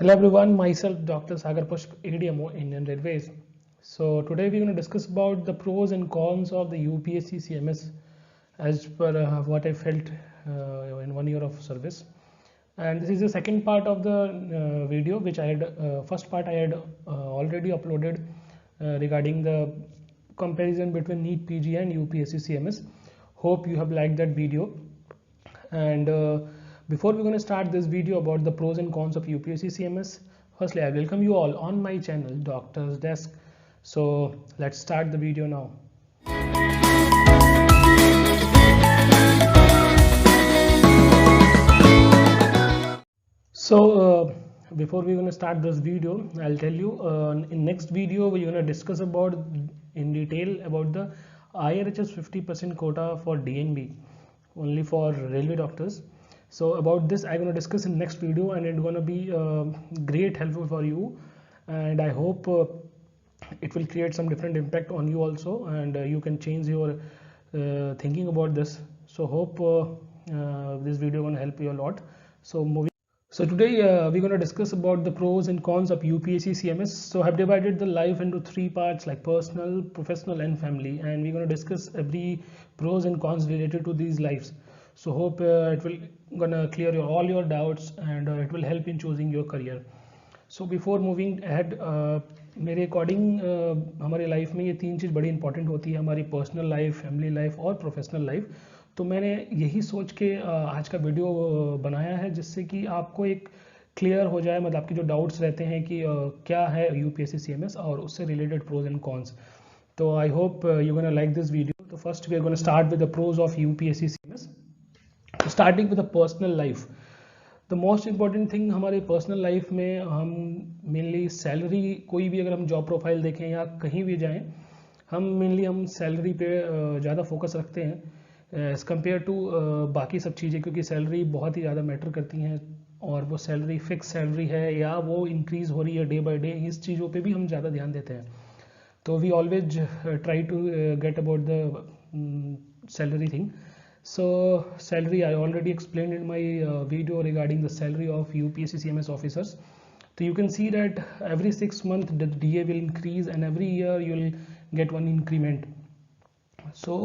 Hello everyone, myself Dr. Sagar Pushp, ADMO, Indian Railways. So today we're going to discuss about the pros and cons of the UPSC CMS as per what I felt in 1 year of service. And this is the second part of the video, which I had first part I had already uploaded regarding the comparison between NEET PG and UPSC CMS. Hope you have liked that video. And before we're going to start this video about the pros and cons of UPSC CMS, firstly I welcome you all on my channel Doctor's Desk. So let's start the video now. So before we're going to start this video, I'll tell you in next video we're going to discuss about in detail about the IRHS 50% quota for DNB only for railway doctors. So about this I'm going to discuss in next video, and it's going to be great helpful for you, and I hope it will create some different impact on you also, and you can change your thinking about this. So hope this video going to help you a lot. So today we're going to discuss about the pros and cons of UPSC CMS. So I've divided the life into 3 parts, like personal, professional and family, and we're going to discuss every pros and cons related to these lives. So hope it will gonna clear all your doubts, and it will help in choosing your career. So before moving ahead, मेरे according हमारे life में ये 3 चीज़ बड़ी important होती है, हमारी personal life, family life और professional life. तो मैंने यही सोच के आज का वीडियो बनाया है, जिससे कि आपको एक क्लियर हो जाए, मतलब आपके जो डाउट्स रहते हैं कि क्या है यूपीएससी सीएमएस और उससे रिलेटेड प्रोज एंड कॉन्स. तो I hope you gonna like this video. तो first we are gonna start with the pros of UPSC CMS. Starting with the personal life, the most important thing हमारे personal life में हम mainly salary, कोई भी अगर हम job profile देखें या कहीं भी जाएं, हम मेनली हम सैलरी पे ज़्यादा फोकस रखते हैं एज़ कम्पेयर टू बाकी सब चीज़ें, क्योंकि सैलरी बहुत ही ज़्यादा मैटर करती हैं, और वो सैलरी फिक्स सैलरी है या वो इंक्रीज़ हो रही है डे बाई डे, इस चीज़ों पे भी हम ज़्यादा ध्यान देते हैं. तो we always try to get about the salary thing. So salary, I already explained in my video regarding the salary of UPSC CMS officers. So you can see that every 6 months the DA will increase, and every year you will get one increment. So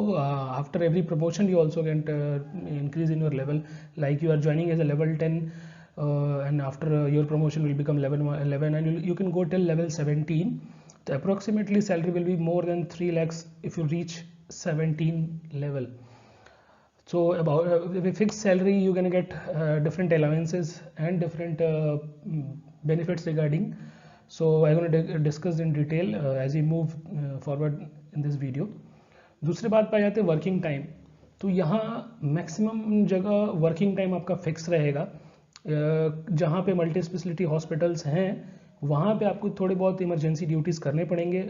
after every promotion you also get increase in your level, like you are joining as a level 10 and after your promotion will become level 11, and you can go till level 17. So approximately salary will be more than 3 lakhs if you reach 17 level. So about with fixed salary you're going to get different allowances and different benefits regarding. So I'm going to discuss in detail as we move forward in this video. दूसरी बात पे जाते हैं working time. तो यहाँ maximum जगह working time आपका fix रहेगा. जहाँ पे मल्टी स्पेशलिटी हॉस्पिटल्स हैं वहाँ पे आपको थोड़े बहुत इमरजेंसी ड्यूटीज़ करने पड़ेंगे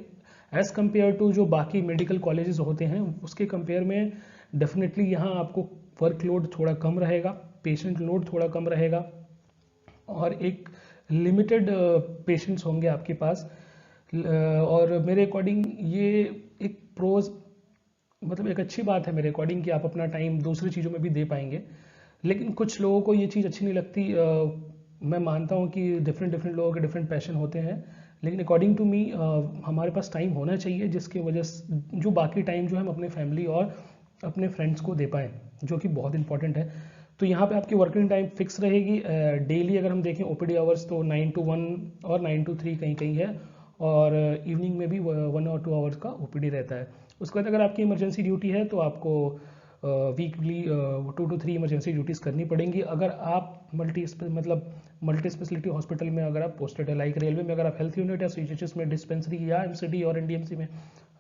एज़ कम्पेयर टू जो बाकी मेडिकल कॉलेजेस होते हैं, उसके कंपेयर में डेफिनेटली यहाँ आपको वर्कलोड थोड़ा कम रहेगा, पेशेंट लोड थोड़ा कम रहेगा, और एक लिमिटेड पेशेंट्स होंगे आपके पास. और मेरे अकॉर्डिंग ये एक प्रोज, मतलब एक अच्छी बात है मेरे अकॉर्डिंग कि आप अपना टाइम दूसरी चीज़ों में भी दे पाएंगे. लेकिन कुछ लोगों को ये चीज़ अच्छी नहीं लगती. मैं मानता हूँ कि डिफरेंट लोगों के डिफरेंट पैशन होते हैं, लेकिन अकॉर्डिंग टू मी हमारे पास टाइम होना चाहिए जिसकी वजह से जो बाकी टाइम जो है हम अपने फैमिली और अपने फ्रेंड्स को दे पाएँ, जो कि बहुत इंपॉर्टेंट है. तो यहाँ पे आपकी वर्किंग टाइम फिक्स रहेगी. डेली अगर हम देखें ओपीडी आवर्स तो 9 to 1 और 9 to 3 कहीं है, और इवनिंग में भी 1 or 2 आवर्स का ओपीडी रहता है. उसके बाद अगर आपकी इमरजेंसी ड्यूटी है तो आपको वीकली 2 to 3 इमरजेंसी ड्यूटीज़ करनी पड़ेंगी. अगर आप मल्टी स्पेशलिटी हॉस्पिटल में अगर आप पोस्टेड है, लाइक रेलवे में अगर आप हेल्थ यूनिट या सीएचएस में डिस्पेंसरी या एमसीडी और एनडीएमसी में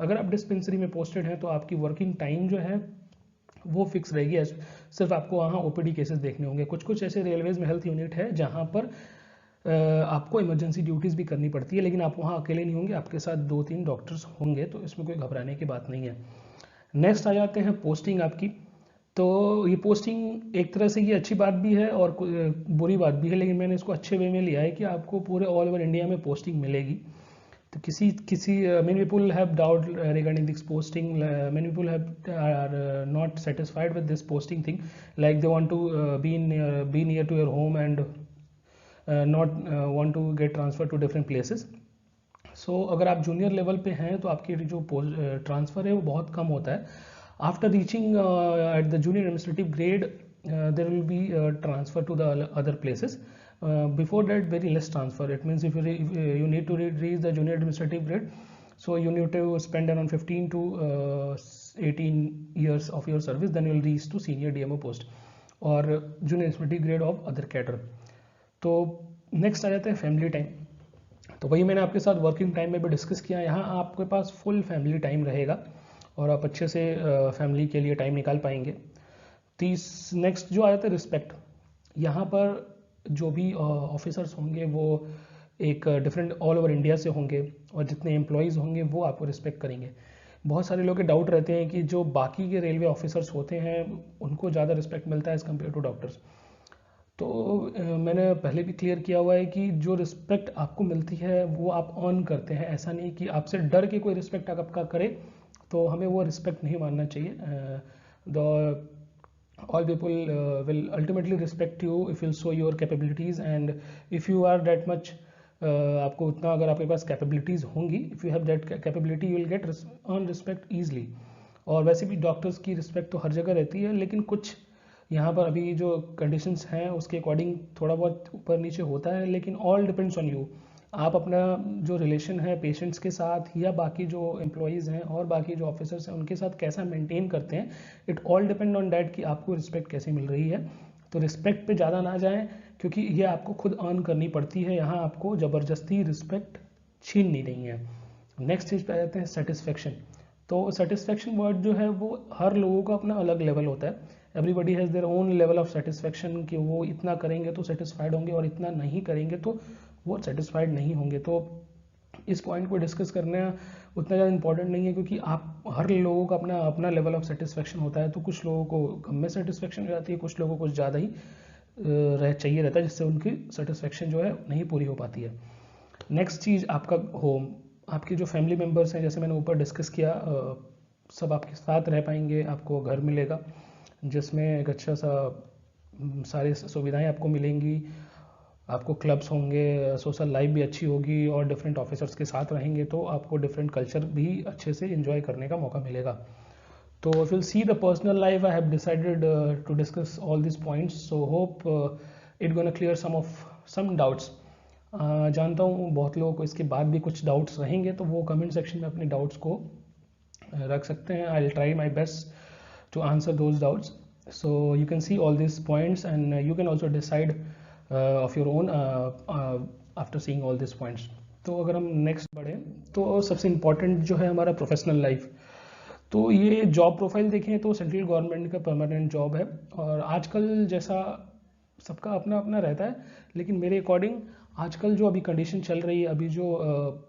अगर आप डिस्पेंसरी में पोस्टेड हैं, तो आपकी वर्किंग टाइम जो है वो फिक्स रहेगी. सिर्फ आपको वहाँ ओपीडी केसेस देखने होंगे. कुछ ऐसे रेलवेज में हेल्थ यूनिट है जहाँ पर आपको इमरजेंसी ड्यूटीज़ भी करनी पड़ती है, लेकिन आप वहाँ अकेले नहीं होंगे, आपके साथ 2-3 डॉक्टर्स होंगे, तो इसमें कोई घबराने की बात नहीं है. नेक्स्ट आ जाते हैं पोस्टिंग आपकी. तो ये पोस्टिंग एक तरह से ये अच्छी बात भी है और बुरी बात भी है, लेकिन मैंने इसको अच्छे वे में लिया है कि आपको पूरे ऑल ओवर इंडिया में पोस्टिंग मिलेगी. तो किसी many people have doubt regarding this posting. Many people are not satisfied with this posting thing, like they want to be near to your home, and not want to get transfer to different places. So अगर आप junior level पे हैं तो आपकी जो transfer है वो बहुत कम होता है। After reaching at the junior administrative grade there will be transfer to the other places. Before that, very less transfer. It means if you need to reach the junior administrative grade, so you need to spend around 15 to 18 years of your service, then you will reach to senior DMO post or junior administrative grade of other cadre. तो next आ जाते हैं family time. तो वही मैंने आपके साथ working time में भी डिस्कस किया। यहाँ आपके पास फुल फैमिली टाइम रहेगा और आप अच्छे से फैमिली के लिए टाइम निकाल पाएंगे। नेक्स्ट जो आ जाता है रिस्पेक्ट। यहाँ पर जो भी ऑफिसर्स होंगे वो एक डिफरेंट ऑल ओवर इंडिया से होंगे और जितने एम्प्लॉयज़ होंगे वो आपको रिस्पेक्ट करेंगे। बहुत सारे लोग के डाउट रहते हैं कि जो बाकी के रेलवे ऑफिसर्स होते हैं उनको ज़्यादा रिस्पेक्ट मिलता है एज़ कम्पेयर टू डॉक्टर्स। तो मैंने पहले भी क्लियर किया हुआ है कि जो रिस्पेक्ट आपको मिलती है वो आप अर्न करते हैं। ऐसा नहीं कि आपसे डर के कोई रिस्पेक्ट आपका करे तो हमें वो रिस्पेक्ट नहीं मानना चाहिए। All people will ultimately respect you if you'll show your capabilities, and if you are that much आपको उतना अगर आपके पास कैपेबिलिटीज़ होंगी, if you have that capability you will get earn respect easily। और वैसे भी डॉक्टर्स की रिस्पेक्ट तो हर जगह रहती है, लेकिन कुछ यहाँ पर अभी जो कंडीशंस हैं उसके अकॉर्डिंग थोड़ा बहुत ऊपर नीचे होता है, लेकिन ऑल डिपेंड्स ऑन यू। आप अपना जो रिलेशन है पेशेंट्स के साथ या बाकी जो एम्प्लॉयज़ हैं और बाकी जो ऑफिसर्स हैं उनके साथ कैसा मेंटेन करते हैं, it all depend on that कि आपको रिस्पेक्ट कैसे मिल रही है। तो रिस्पेक्ट पे ज़्यादा ना जाएं क्योंकि ये आपको खुद अर्न करनी पड़ती है, यहाँ आपको ज़बरदस्ती रिस्पेक्ट छीन नहीं रही है। नेक्स्ट चीज़ पे आ जाते हैं सेटिस्फेक्शन। तो सेटिस्फेक्शन वर्ड जो है वो हर लोगों का अपना अलग लेवल होता है। Everybody has their own level of satisfaction कि वो इतना करेंगे तो सेटिस्फाइड होंगे और इतना नहीं करेंगे तो वो सेटिस्फाइड नहीं होंगे। तो इस पॉइंट को डिस्कस करना उतना ज़्यादा इंपॉर्टेंट नहीं है क्योंकि आप हर लोगों का अपना अपना लेवल ऑफ सेटिस्फेक्शन होता है। तो कुछ लोगों को कम में सेटिस्फेक्शन हो जाती है, कुछ लोगों को ज़्यादा ही चाहिए रहता है, जिससे उनकी सेटिस्फेक्शन जो है नहीं पूरी हो पाती है। नेक्स्ट चीज़ आपका होम। आपके जो फैमिली मेम्बर्स हैं, जैसे मैंने ऊपर डिस्कस किया, सब आपके साथ रह पाएंगे, आपको घर मिलेगा जिसमें एक अच्छा सा सारी सुविधाएं आपको मिलेंगी, आपको क्लब्स होंगे, सोशल लाइफ भी अच्छी होगी और डिफरेंट ऑफिसर्स के साथ रहेंगे तो आपको डिफरेंट कल्चर भी अच्छे से एंजॉय करने का मौका मिलेगा। तो if will see the personal life, I have decided to discuss all this points, so hope it gonna clear some doubts. जानता हूँ बहुत लोगों को इसके बाद भी कुछ डाउट्स रहेंगे, तो वो कमेंट सेक्शन में अपने डाउट्स को रख सकते हैं। I will try my best to answer those doubts. So you can see all this points and you can also decide of your own after seeing all these points। तो अगर हम next बढ़ें तो सबसे इम्पॉर्टेंट जो है हमारा professional life. तो ये जॉब प्रोफाइल देखें तो सेंट्रल गवर्नमेंट का परमानेंट जॉब है और आजकल जैसा सबका अपना अपना रहता है, लेकिन मेरे अकॉर्डिंग आजकल जो अभी कंडीशन चल रही है, अभी जो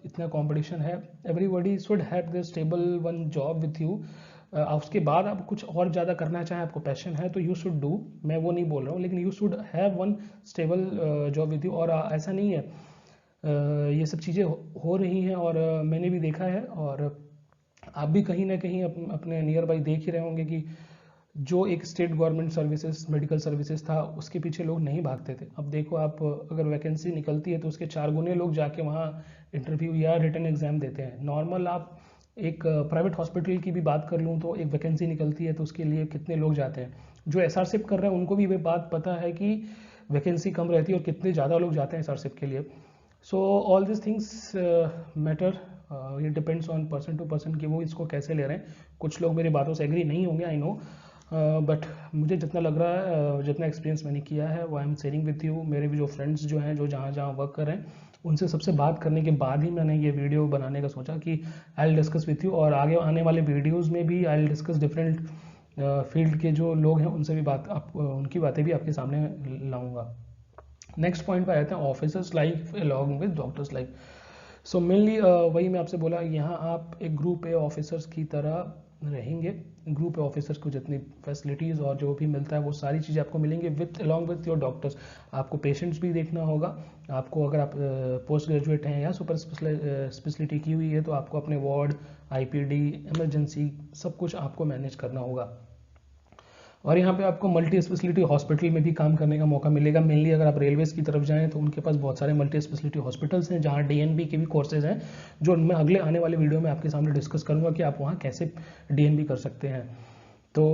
इतना कंपटीशन है, everybody should have the stable one job with you. उसके बाद आप कुछ और ज़्यादा करना चाहें, आपको पैशन है तो यू शुड डू, मैं वो नहीं बोल रहा हूँ, लेकिन you should have one stable job with you. और ऐसा नहीं है, ये सब चीज़ें हो रही हैं और मैंने भी देखा है और आप भी कहीं ना कहीं अपने नियर बाई देख ही रहे होंगे कि जो एक state government services medical services था उसके पीछे लोग नहीं भागते थे। अब देखो आप अगर वैकेंसी निकलती है तो उसके 4 गुने लोग जाके वहाँ इंटरव्यू या रिटन एग्जाम देते हैं। नॉर्मल आप एक प्राइवेट हॉस्पिटल की भी बात कर लूँ तो एक वैकेंसी निकलती है तो उसके लिए कितने लोग जाते हैं। जो एसआरशिप कर रहे हैं उनको भी ये बात पता है कि वैकेंसी कम रहती है और कितने ज़्यादा लोग जाते हैं एसआरशिप के लिए। So all this things matter, ये depends on person to person कि वो इसको कैसे ले रहे हैं। कुछ लोग मेरी बातों से एग्री नहीं होंगे, आई नो, बट मुझे जितना लग रहा है, जितना एक्सपीरियंस मैंने किया है वो I am sharing with you. मेरे भी जो फ्रेंड्स जो हैं जो जहाँ जहाँ वर्क कर रहे हैं उनसे सबसे बात करने के बाद ही मैंने ये वीडियो बनाने का सोचा कि I will discuss with you, और आगे आने वाले वीडियोज़ में भी I will discuss different field के जो लोग हैं उनसे भी उनकी बातें भी आपके सामने लाऊंगा। नेक्स्ट पॉइंट पर आते हैं officers life along with doctors life. So mainly वही मैं आपसे बोला, यहाँ आप एक ग्रुप ए ऑफिसर्स की तरह रहेंगे। ग्रुप ऑफिसर्स को जितनी फैसिलिटीज़ और जो भी मिलता है वो सारी चीज़ें आपको मिलेंगे with along with your doctors. आपको पेशेंट्स भी देखना होगा, आपको अगर आप पोस्ट ग्रेजुएट हैं या सुपर स्पेशलिटी की हुई है तो आपको अपने वार्ड, आईपीडी, इमरजेंसी सब कुछ आपको मैनेज करना होगा। और यहाँ पे आपको मल्टी स्पेशलिटी हॉस्पिटल में भी काम करने का मौका मिलेगा। मेनली अगर आप रेलवेज की तरफ जाएं तो उनके पास बहुत सारे मल्टी स्पेशलिटी हॉस्पिटल्स हैं जहाँ डीएनबी के भी कोर्सेज हैं, जो मैं अगले आने वाले वीडियो में आपके सामने डिस्कस करूँगा कि आप वहाँ कैसे डीएनबी कर सकते हैं। तो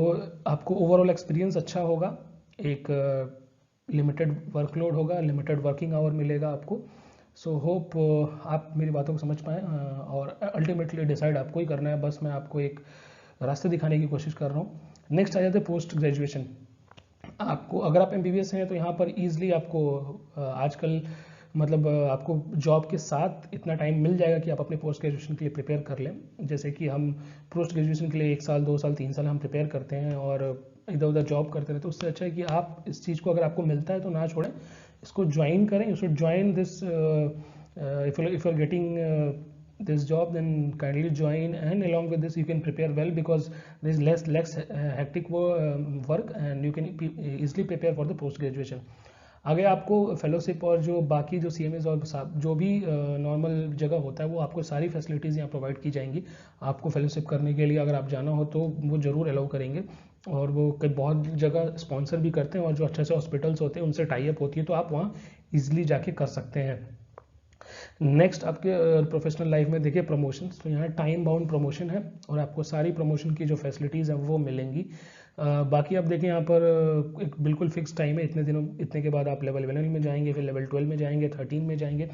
आपको ओवरऑल एक्सपीरियंस अच्छा होगा, एक लिमिटेड वर्कलोड होगा, लिमिटेड वर्किंग आवर मिलेगा आपको। सो होप आप मेरी बातों को समझ पाएँ, और अल्टीमेटली डिसाइड आपको ही करना है, बस मैं आपको एक रास्ते दिखाने की कोशिश कर रहा हूँ। नेक्स्ट आ जाते हैं पोस्ट ग्रेजुएशन। आपको अगर आप एमबीबीएस हैं तो यहाँ पर ईजिली आपको आजकल मतलब आपको जॉब के साथ इतना टाइम मिल जाएगा कि आप अपने पोस्ट ग्रेजुएशन के लिए प्रिपेयर कर लें। जैसे कि हम पोस्ट ग्रेजुएशन के लिए 1 साल 2 साल 3 साल हम प्रिपेयर करते हैं और इधर उधर जॉब करते रहते हैं, तो उससे अच्छा है कि आप इस चीज़ को अगर आपको मिलता है तो ना छोड़ें, इसको ज्वाइन करें। You should join this, if you're getting this job, then kindly join, and along with this you can prepare well because there is less hectic work and you can easily prepare for the post graduation. आगे आपको fellowship और जो बाकी जो CMAs और जो भी normal जगह होता है वो आपको सारी फैसिलिटीज़ यहाँ प्रोवाइड की जाएंगी। आपको फेलोशिप करने के लिए अगर आप जाना हो तो वो ज़रूर अलाउ करेंगे, और वो कई बहुत जगह स्पॉन्सर भी करते हैं, और जो अच्छे से हॉस्पिटल्स होते हैं उनसे टाई अप होती है, तो आप वहाँ ईजिली जाके कर सकते हैं। नेक्स्ट आपके प्रोफेशनल लाइफ में देखिए प्रमोशंस, तो यहाँ टाइम बाउंड प्रमोशन है और आपको सारी प्रमोशन की जो फैसिलिटीज़ हैं वो मिलेंगी। बाकी आप देखें यहाँ पर एक बिल्कुल फिक्स टाइम है, इतने के बाद आप लेवल 11 में जाएंगे, फिर लेवल 12 में जाएंगे, 13 में जाएंगे,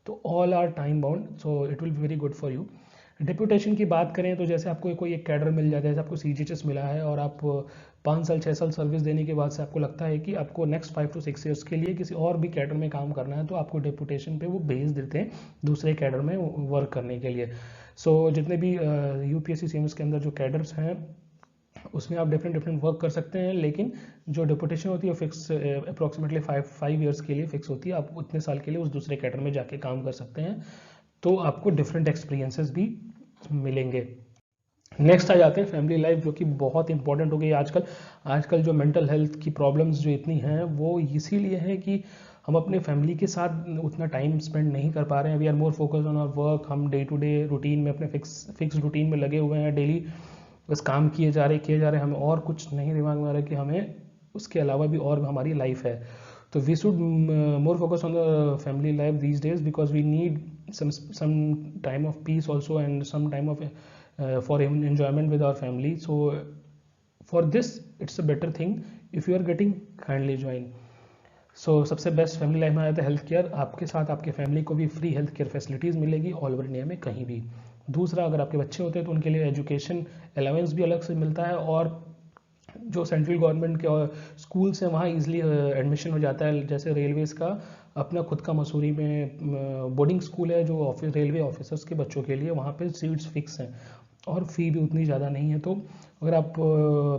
तो all are time bound, so it will be very good for you. Deputation की बात करें तो जैसे आपको कोई एक कैडर मिल जाता है, जैसे आपको CGHS मिला है और आप 5 साल 6 साल सर्विस देने के बाद से आपको लगता है कि आपको नेक्स्ट 5 to 6 ईयर्स के लिए किसी और भी कैडर में काम करना है, तो आपको डिप्यूटेशन पे वो भेज देते हैं दूसरे कैडर में वर्क करने के लिए। सो जितने भी UPSC CMS के अंदर जो कैडर्स हैं उसमें आप डिफरेंट वर्क कर सकते हैं, लेकिन जो डिप्यूटेशन होती है फिक्स अप्रॉक्सीमेटली 5 ईयर्स के लिए फिक्स होती है। आप उतने साल के लिए उस दूसरे कैडर में जाके काम कर सकते हैं, तो आपको डिफरेंट एक्सपीरियंसेस भी मिलेंगे। नेक्स्ट आ जाते हैं फैमिली लाइफ, जो कि बहुत इंपॉर्टेंट हो गई आजकल जो मेंटल हेल्थ की प्रॉब्लम्स जो इतनी हैं वो इसीलिए है कि हम अपने फैमिली के साथ उतना टाइम स्पेंड नहीं कर पा रहे हैं। We are more focused on our work, हम डे टू डे रूटीन में अपने फिक्स रूटीन में लगे हुए हैं, डेली बस काम किए जा रहे हैं, हमें और कुछ नहीं दिमाग में आ रहा है कि हमें उसके अलावा भी और हमारी लाइफ है। तो we should more focus on the family life these days because we need some time of peace also and some time of for enjoyment with our family. So for this it's a better thing if you are getting, kindly join. So सबसे best family life में आता है health care, आपके साथ आपके family को भी free health care facilities मिलेगी ऑल ओवर इंडिया में कहीं भी। दूसरा, अगर आपके बच्चे होते हैं तो उनके लिए एजुकेशन अलाउंस भी अलग से मिलता है, और जो सेंट्रल गवर्नमेंट के स्कूल्स हैं वहाँ ईजिली एडमिशन हो जाता है। जैसे रेलवेज़ का अपना खुद का मसूरी में बोर्डिंग स्कूल है जो रेलवे ऑफिसर्स के बच्चों के लिए, वहाँ पे सीट्स फिक्स हैं और फ़ी भी उतनी ज़्यादा नहीं है। तो अगर आप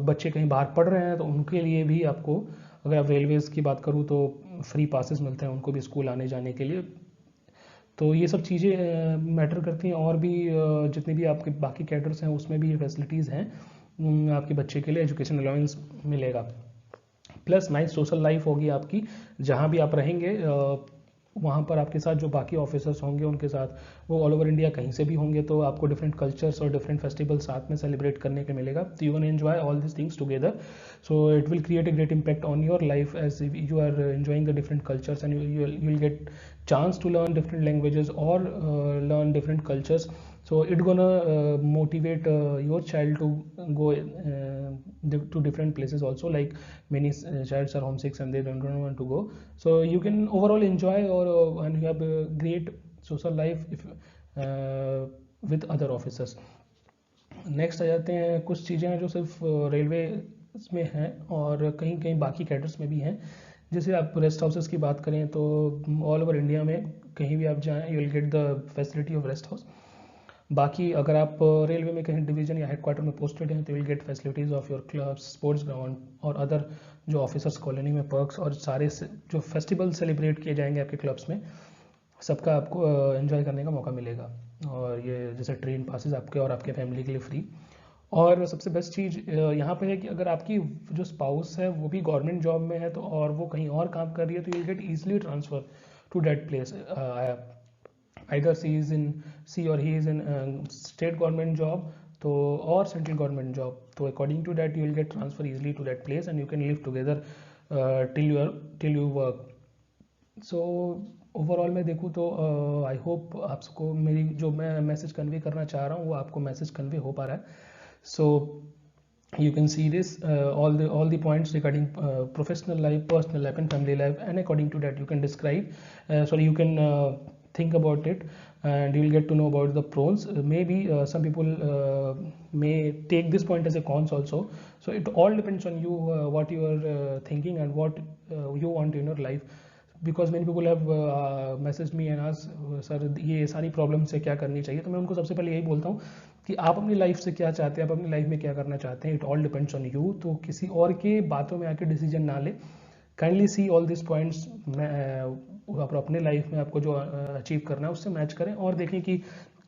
बच्चे कहीं बाहर पढ़ रहे हैं तो उनके लिए भी आपको, अगर आप रेलवेज़ की बात करूँ तो फ्री पासेस मिलते हैं उनको भी स्कूल आने जाने के लिए। तो ये सब चीज़ें मैटर करती हैं, और भी जितने भी आपके बाकी कैडर्स हैं उसमें भी ये फैसिलिटीज़ हैं। आपके बच्चे के लिए एजुकेशन अलाउंस मिलेगा, प्लस नाइस सोशल लाइफ होगी आपकी, जहाँ भी आप रहेंगे वहाँ पर आपके साथ जो बाकी ऑफिसर्स होंगे उनके साथ वो ऑल ओवर इंडिया कहीं से भी होंगे, तो आपको डिफरेंट कल्चर्स और डिफरेंट फेस्टिवल साथ में सेलिब्रेट करने के मिलेगा। तो you can enjoy all this things together, so it will create a great impact on your life as you are enjoying the different cultures, and you will get chance to learn different languages or learn different cultures. So it gonna motivate your child to go to different places also, like many childs are homesick and they don't want to go. So you can overall enjoy, or and you have a great social life if with other officers. Next आ जाते हैं कुछ चीज़ें हैं जो सिर्फ railway में हैं और कहीं कहीं बाकी कैडर्स में भी हैं। जैसे आप रेस्ट हाउसेस की बात करें तो ऑल ओवर इंडिया में कहीं भी आप जाएं you will get the facility of rest house. बाकी अगर आप रेलवे में कहीं डिवीजन या हेडक्वार्टर में पोस्टेड हैं तो will gate facilities of your clubs, sports ground और अदर जो ऑफिसर्स कॉलोनी में पर्क्स, और सारे जो फेस्टिवल सेलिब्रेट किए जाएंगे आपके क्लब्स में, सबका आपको एंजॉय करने का मौका मिलेगा। और ये जैसे ट्रेन पासेस आपके और आपके फैमिली के लिए फ्री। और सबसे बेस्ट चीज़ यहाँ पे है कि अगर आपकी जो स्पाउस है वो भी गवर्नमेंट जॉब में है तो, और वो कहीं और काम कर रही है, तो you get easily transfer to that place. Either she और he is in state government job, तो और सेंट्रल गवर्नमेंट जॉब, तो according to that you will get transfer easily to that place and you can live together till you work. So overall मैं देखूँ तो I hope आपको मेरी जो मैं मैसेज कन्वे करना चाह रहा हूँ वो आपको मैसेज कन्वे हो पा रहा है। सो you can see this all the points regarding professional life, personal life and family life, and according to that you can describe you can think about it, and you will get to know about the pros. Maybe some people may take this point as a cons also, so it all depends on you, what you are thinking and what you want in your life. Because many people have message me and ask sir ये सारी problem से क्या करनी चाहिए, तो मैं उनको सबसे पहले यही बोलता हूँ कि आप अपनी लाइफ से क्या चाहते हैं, आप अपनी लाइफ में क्या करना चाहते हैं, it all depends on you. तो किसी और के बातों में आके डिसीजन ना ले, kindly C all this points, आप अपने लाइफ में आपको जो अचीव करना है उससे मैच करें और देखें कि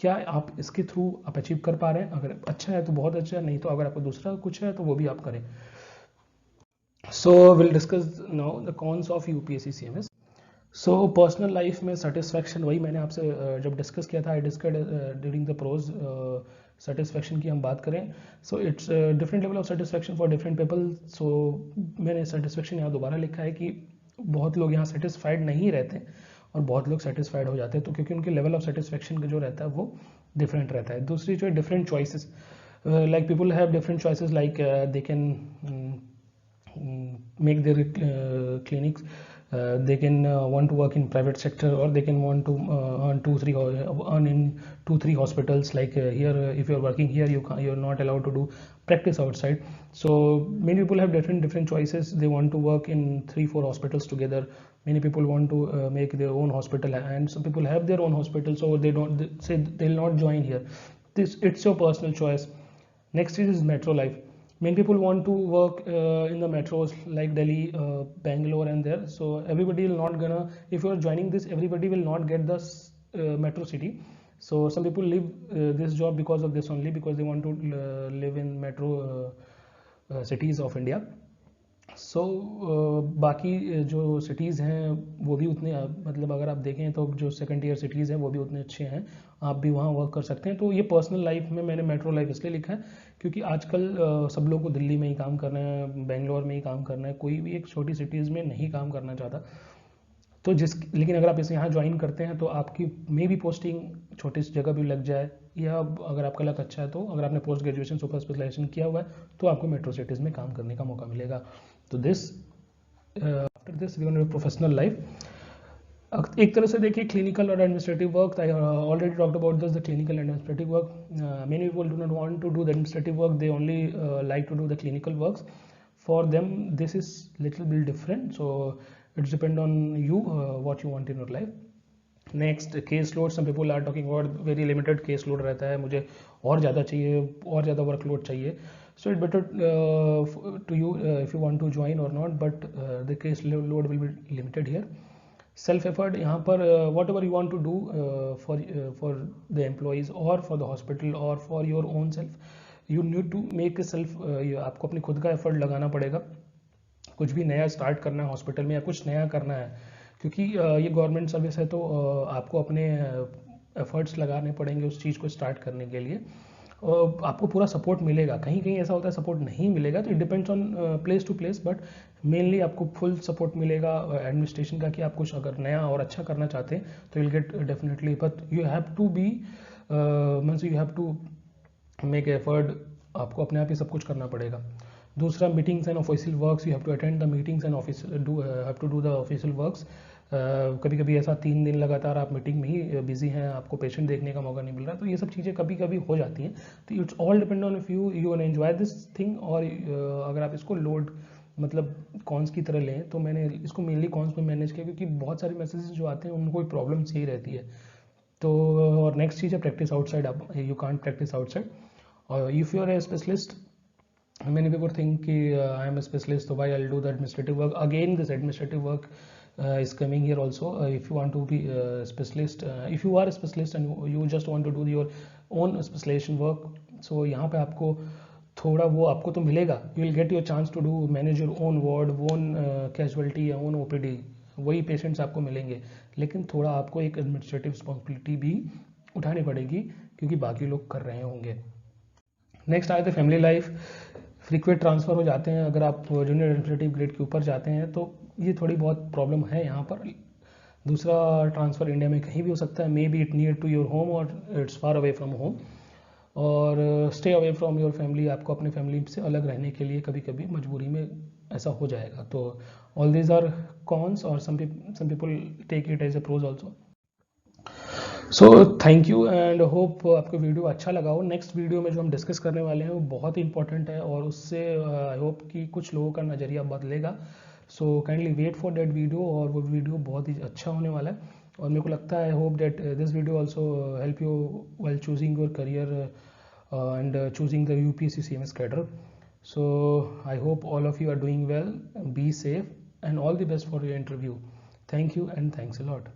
क्या आप इसके थ्रू आप अचीव कर पा रहे हैं। अगर अच्छा है तो बहुत अच्छा है, नहीं तो अगर आपको दूसरा कुछ है तो वो भी आप करें। So will discuss now the cons of UPSC CMS. So personal life में सेटिस्फैक्शन, वही मैंने आपसे जब डिस्कस किया था, I discuss during the pros satisfaction की हम बात करें। So it's different level of satisfaction for different people. So मैंने सेटिस्फैक्शन यहाँ दोबारा लिखा है कि बहुत लोग यहाँ सेटिस्फाइड नहीं रहते और बहुत लोग सेटिस्फाइड हो जाते हैं, तो क्योंकि उनके लेवल ऑफ सेटिस्फैक्शन का जो रहता है वो डिफरेंट रहता है। दूसरी जो है different choices, like people have different choices, like they can make their clinics, they can want to work in private sector, or they can want to earn in 2-3 hospitals, like here if you are working here you're not allowed to do practice outside. So many people have different choices. They want to work in 3-4 hospitals together. Many people want to make their own hospital, and some people have their own hospital, so they say they'll not join here. It's your personal choice. Next is metro life. Many people want to work in the metros like Delhi, Bangalore and there. So everybody will not gonna, if you are joining this, everybody will not get the metro city. So some people leave this job because of this only, because they want to live in metro cities of India. सो बाकी जो cities हैं वो भी उतने, मतलब अगर आप देखें तो जो सेकंड टियर सिटीज़ हैं वो भी उतने अच्छे हैं, आप भी वहाँ वर्क कर सकते हैं। तो ये पर्सनल लाइफ में मैंने मेट्रो लाइफ इसलिए लिखा है क्योंकि आजकल सब लोग को दिल्ली में ही काम करना है, बेंगलोर में ही काम करना है, कोई भी एक छोटी सिटीज़ में नहीं काम करना चाहता। तो लेकिन अगर आप इसे यहाँ ज्वाइन करते हैं तो आपकी मे भी पोस्टिंग छोटी सी जगह भी लग जाए, या अगर आपका लक अच्छा है तो अगर आपने पोस्ट ग्रेजुएशन सुपर स्पेशलाइजेशन किया हुआ है तो आपको मेट्रो सिटीज़ में काम करने का मौका मिलेगा। तो this after this we gonna professional life. एक तरह से देखिए क्लिनिकल और administrative work, I already talked about this, the clinical administrative work. Many people do not want to do the administrative work, they only like to do the clinical works. For them this is little bit different, so it's depend on you what you want in your life. Next, case load. Some people are talking about very limited case load रहता है, मुझे और ज़्यादा चाहिए, और ज़्यादा workload चाहिए. So it better to you if you want to join or not, but the case load will be limited here. Self effort, यहाँ पर whatever you want to do for the employees or for the hospital or for your own self, you need to make self, आपको अपने खुद का effort लगाना पड़ेगा। कुछ भी नया स्टार्ट करना है हॉस्पिटल में या कुछ नया करना है, क्योंकि ये गवर्नमेंट सर्विस है, तो आपको अपने एफर्ट्स लगाने पड़ेंगे उस चीज़ को स्टार्ट करने के लिए। आपको पूरा सपोर्ट मिलेगा, कहीं कहीं ऐसा होता है सपोर्ट नहीं मिलेगा, तो it depends on place to place, but mainly आपको फुल सपोर्ट मिलेगा एडमिनिस्ट्रेशन का कि आप कुछ अगर नया और अच्छा करना चाहते हैं तो will get definitely, but you have to be means you have to make effort, आपको अपने आप ही सब कुछ करना पड़ेगा। दूसरा, meetings and official works, you have to attend the meetings and have to do the official works. कभी कभी ऐसा 3 दिन लगातार आप मीटिंग में ही बिजी हैं, आपको पेशेंट देखने का मौका नहीं मिल रहा, तो ये सब चीज़ें कभी कभी हो जाती हैं। तो it's all depend on if you can enjoy this thing, और अगर आप इसको लोड मतलब कॉन्स की तरह लें, तो मैंने इसको मेनली कॉन्स में मैनेज किया, क्योंकि बहुत सारे मैसेजेस जो आते हैं उनको कोई प्रॉब्लम यही रहती है। तो और नेक्स्ट चीज़ है प्रैक्टिस आउटसाइड, आप you can't practice outside. If you are a specialist, many people think I am a specialist, so why I'll do the administrative work. Again, this administrative work is coming here also. If you want to be a specialist, if you are a specialist and you just want to do your own specialization work, so यहाँ पे आपको थोड़ा वो आपको तो मिलेगा, you will get your chance to do manage your own ward, own casualty या own OPD, वही पेशेंट्स आपको मिलेंगे, लेकिन थोड़ा आपको एक एडमिनिस्ट्रेटिव रिस्पॉन्सिबिलिटी भी उठानी पड़ेगी क्योंकि बाकी लोग कर रहे होंगे। नेक्स्ट आए थे फैमिली लाइफ। फ्रीक्वेंट ट्रांसफ़र हो जाते हैं अगर आप जूनियर एडमिनिस्ट्रेटिव ग्रेड के ऊपर जाते हैं, तो ये थोड़ी बहुत प्रॉब्लम है यहाँ पर। दूसरा ट्रांसफ़र इंडिया में कहीं भी हो सकता है, maybe it near to your home और it's far away from home, और stay away from your family, आपको अपने फैमिली से अलग रहने के लिए कभी कभी मजबूरी में ऐसा हो जाएगा। तो ऑल दीज आर कॉन्स, और some people take it as a pros also. So thank you and hope आपको वीडियो अच्छा लगा हो। नेक्स्ट वीडियो में जो हम डिस्कस करने वाले हैं वो बहुत ही इंपॉर्टेंट है, और उससे आई होप कि कुछ लोगों का नज़रिया बदलेगा। So kindly wait for that video, और वो वीडियो बहुत ही अच्छा होने वाला है। और मेरे को लगता है, I hope that this video also help you while choosing your career and choosing the UPSC CMS cadre. So I hope all of you are doing well, be safe, and all the best for your interview. Thank you and thanks a lot.